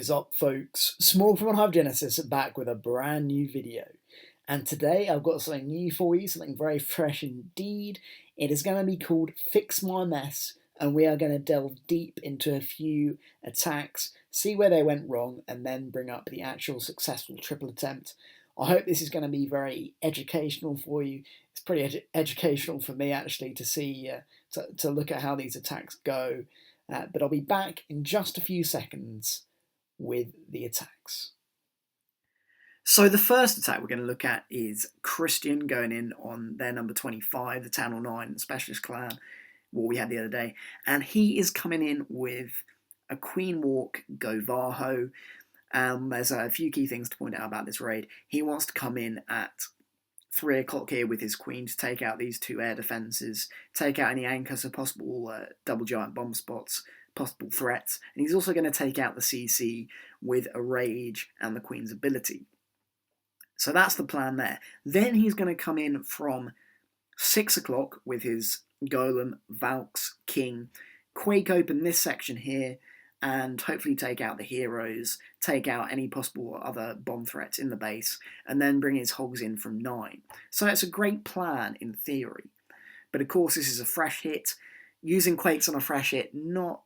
What is up, folks? Small from OneHive Genesis back with a brand new video. And today I've got something new for you, something very fresh indeed. It is going to be called Fix My Mess, and we are going to delve deep into a few attacks, see where they went wrong, and then bring up the actual successful triple attempt. I hope this is going to be very educational for you. It's pretty educational for me actually to see, to look at how these attacks go. But I'll be back in just a few seconds with the attacks. So the first attack we're going to look at is Christian going in on their number 25, the Town Hall 9 Specialist Clan, what we had the other day. And he is coming in with a Queen Walk GoVaHo. There's a few key things to point out about this raid. He wants to come in at 3 o'clock here with his queen to take out these two air defences, take out any anchors of possible double giant bomb spots, possible threats, and he's also going to take out the CC with a rage and the queen's ability. So that's the plan there. Then he's going to come in from 6 o'clock with his golem, Valks, king, quake open this section here, and hopefully take out the heroes, take out any possible other bomb threats in the base, and then bring his hogs in from 9. So it's a great plan in theory. But of course this is a fresh hit. Using quakes on a fresh hit, not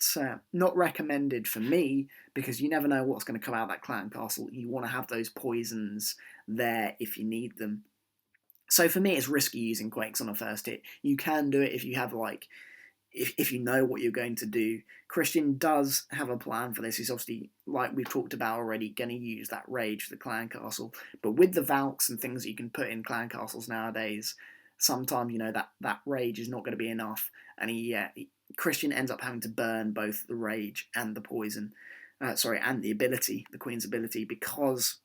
recommended for me, because you never know what's going to come out of that clan castle. You want to have those poisons there if you need them. So for me it's risky using quakes on a first hit. You can do it if you have if you know what you're going to do. Christian does have a plan for this. He's obviously, like we've talked about already, going to use that rage for the clan castle. But with the Valks and things that you can put in clan castles nowadays, sometimes that rage is not going to be enough, and Christian ends up having to burn both the rage and the poison, and the ability, the queen's ability, because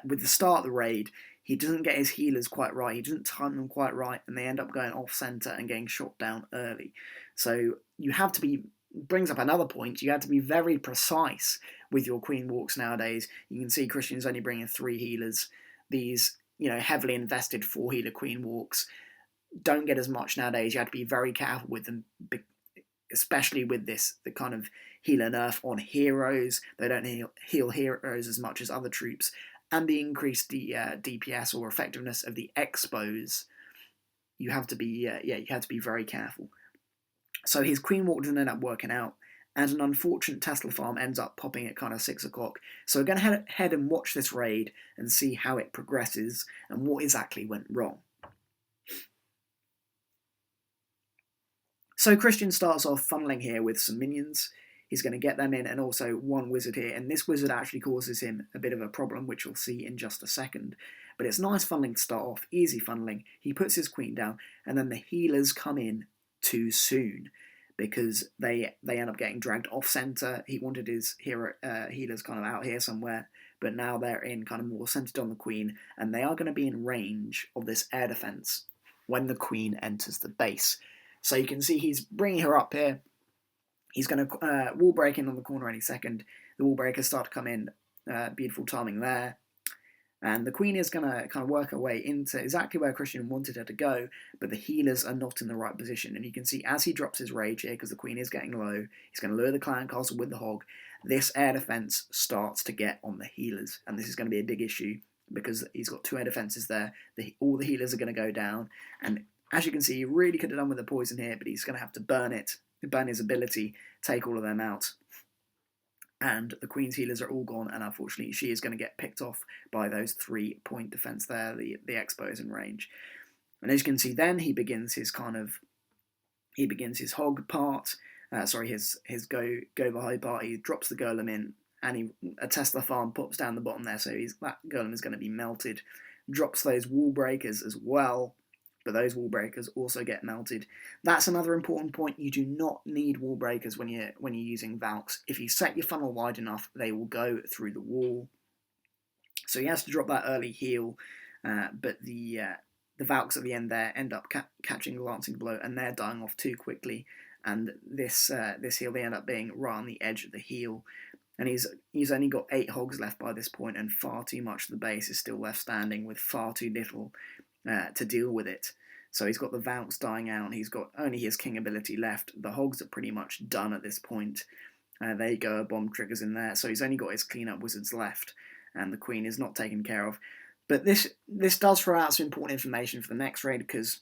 with the start of the raid, he doesn't get his healers quite right, he doesn't time them quite right, and they end up going off-center and getting shot down early. So you have to be, brings up another point, you have to be very precise with your queen walks nowadays. You can see Christian's only bringing 3 healers. These, heavily invested 4 healer queen walks don't get as much nowadays. You have to be very careful with them, especially with the kind of healer nerf on heroes. They don't heal heroes as much as other troops, and the increased DPS or effectiveness of the expos. You have to be very careful. So his queen walk doesn't end up working out, and an unfortunate Tesla farm ends up popping at kind of 6 o'clock. So we're going to head and watch this raid and see how it progresses and what exactly went wrong. So Christian starts off funneling here with some minions. He's going to get them in, and also 1 wizard here, and this wizard actually causes him a bit of a problem, which we'll see in just a second. But it's nice funneling to start off, easy funneling. He puts his queen down, and then the healers come in too soon, because they end up getting dragged off center. He wanted his healers kind of out here somewhere, but now they're in kind of more centered on the queen, and they are going to be in range of this air defense when the queen enters the base. So you can see he's bringing her up here. He's going to wall break in on the corner any second. The wall breakers start to come in. Beautiful timing there. And the queen is going to kind of work her way into exactly where Christian wanted her to go, but the healers are not in the right position. And you can see as he drops his rage here, because the queen is getting low, he's going to lure the clan castle with the hog. This air defense starts to get on the healers, and this is going to be a big issue, because he's got 2 air defenses there. All the healers are going to go down, and as you can see, he really could have done with the poison here, but he's going to have to burn it, burn his ability, take all of them out. And the queen's healers are all gone, and unfortunately she is going to get picked off by those 3-point defense there, the expos in range. And as you can see then, he begins his hog part, his GoVaHo part. He drops the golem in, and a Tesla farm pops down the bottom there, so that golem is going to be melted. Drops those wall breakers as well, but those wall breakers also get melted. That's another important point. You do not need wall breakers when you're using Valks. If you set your funnel wide enough, they will go through the wall. So he has to drop that early heal, but the Valks at the end there end up catching a glancing blow, and they're dying off too quickly. And this heal, they end up being right on the edge of the heal. And he's only got 8 hogs left by this point, and far too much of the base is still left standing with far too little to deal with it. So he's got the Valks dying out, he's got only his king ability left. The hogs are pretty much done at this point, There you go, a bomb triggers in there. So he's only got his cleanup wizards left, and the queen is not taken care of. But this does throw out some important information for the next raid, because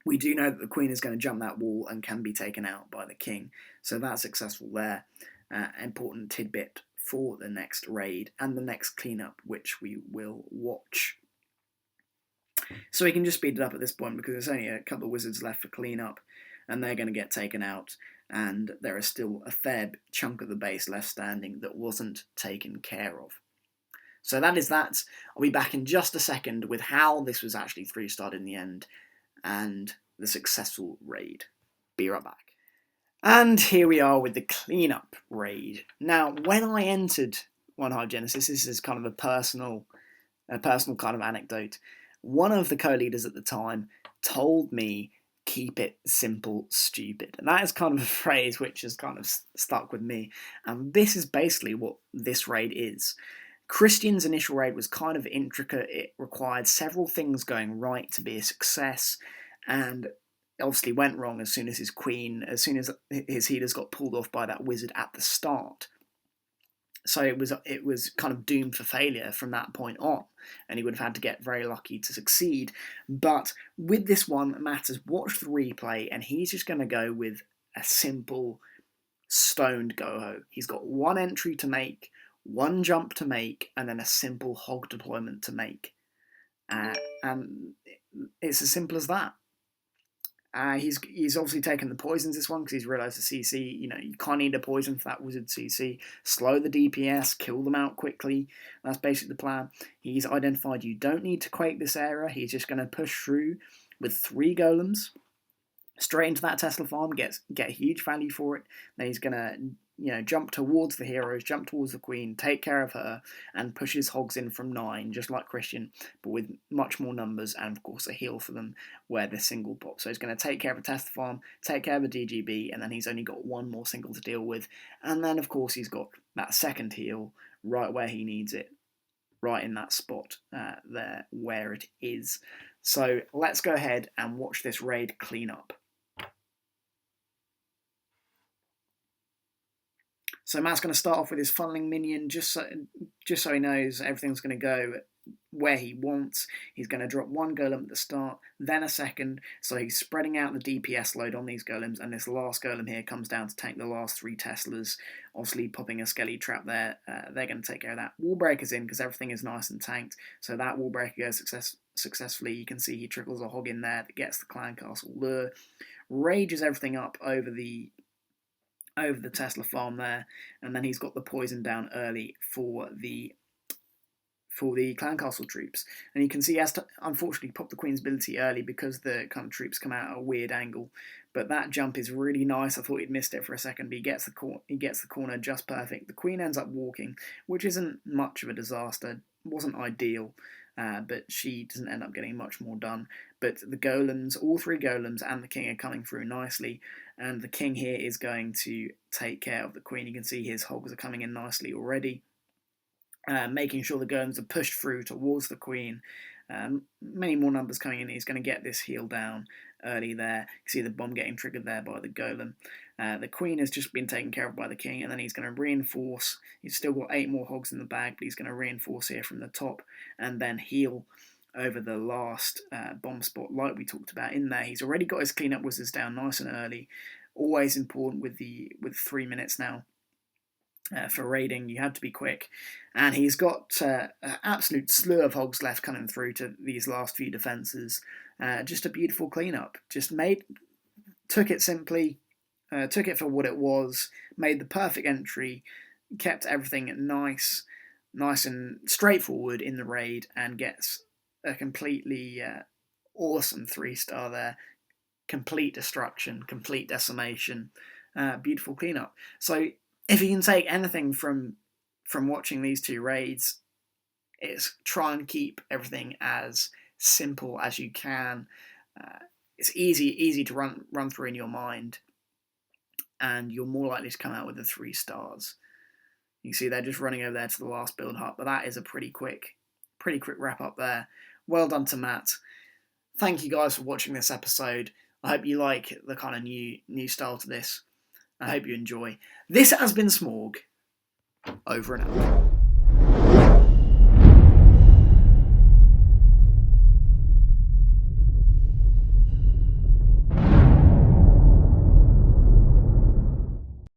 we do know that the queen is going to jump that wall and can be taken out by the king. So that's successful there. Important tidbit for the next raid and the next cleanup, which we will watch. So we can just speed it up at this point, because there's only a couple of wizards left for cleanup, and they're going to get taken out, and there is still a fair chunk of the base left standing that wasn't taken care of. So that is that. I'll be back in just a second with how this was actually 3-starred in the end, and the successful raid. Be right back. And here we are with the cleanup raid. Now, when I entered OneHive Genesis, this is kind of a personal kind of anecdote. One of the co-leaders at the time told me, keep it simple, stupid. And that is kind of a phrase which has kind of stuck with me. And this is basically what this raid is. Christian's initial raid was kind of intricate. It required several things going right to be a success, and obviously went wrong as soon as his healers got pulled off by that wizard at the start. So it was kind of doomed for failure from that point on, and he would have had to get very lucky to succeed. But with this one, Matt has watched the replay, and he's just going to go with a simple Stoned GoHo. He's got one entry to make, one jump to make, and then a simple hog deployment to make. And it's as simple as that. He's obviously taken the poisons this one, because he's realised the CC, you can't need a poison for that wizard CC. Slow the DPS, kill them out quickly. That's basically the plan. He's identified you don't need to quake this area. He's just going to push through with 3 golems straight into that Tesla farm, get huge value for it. Then he's going to jump towards the heroes, jump towards the queen, take care of her, and push his hogs in from 9, just like Christian, but with much more numbers, and of course a heal for them where they're single pop. So he's going to take care of a Tesla farm, take care of a DGB, and then he's only got 1 more single to deal with. And then of course he's got that second heal right where he needs it, right in that spot there where it is. So let's go ahead and watch this raid clean up. So Matt's going to start off with his funneling minion, just so he knows everything's going to go where he wants. He's going to drop 1 golem at the start, then a second, so he's spreading out the DPS load on these golems, and this last golem here comes down to tank the last 3 Teslas, obviously popping a skelly trap there. They're going to take care of that. Wall breaker's in, because everything is nice and tanked, so that wall breaker goes successfully. You can see he trickles a hog in there that gets the clan castle lure, rages everything up over the Tesla farm there, and then he's got the poison down early for the clan castle troops. And you can see he has to unfortunately pop the queen's ability early, because the kind of troops come out at a weird angle. But that jump is really nice. I thought he'd missed it for a second, but he gets the corner just perfect. The queen ends up walking, which isn't much of a disaster. Wasn't ideal, but she doesn't end up getting much more done. But the golems, all 3 golems and the king are coming through nicely, and the king here is going to take care of the queen. You can see his hogs are coming in nicely already, making sure the golems are pushed through towards the queen. Many more numbers coming in. He's going to get this heal down early there. You see the bomb getting triggered there by the golem. The queen has just been taken care of by the king, and then he's going to reinforce. He's still got 8 more hogs in the bag, but he's going to reinforce here from the top, and then heal over the last bomb spot like we talked about in there. He's already got his cleanup wizards down nice and early. Always important with 3 minutes now. For raiding, you have to be quick, and he's got an absolute slew of hogs left coming through to these last few defences. Just a beautiful cleanup. Took it simply, took it for what it was, made the perfect entry, kept everything nice and straightforward in the raid, and gets a completely awesome 3-star there. Complete destruction, complete decimation, beautiful cleanup. So if you can take anything from watching these 2 raids, it's try and keep everything as simple as you can. It's easy to run through in your mind, and you're more likely to come out with the 3 stars. You can see they're just running over there to the last build hut, but that is a pretty quick wrap up there. Well done to Matt. Thank you guys for watching this episode. I hope you like the kind of new style to this. I hope you enjoy. This has been Smorg. Over and out.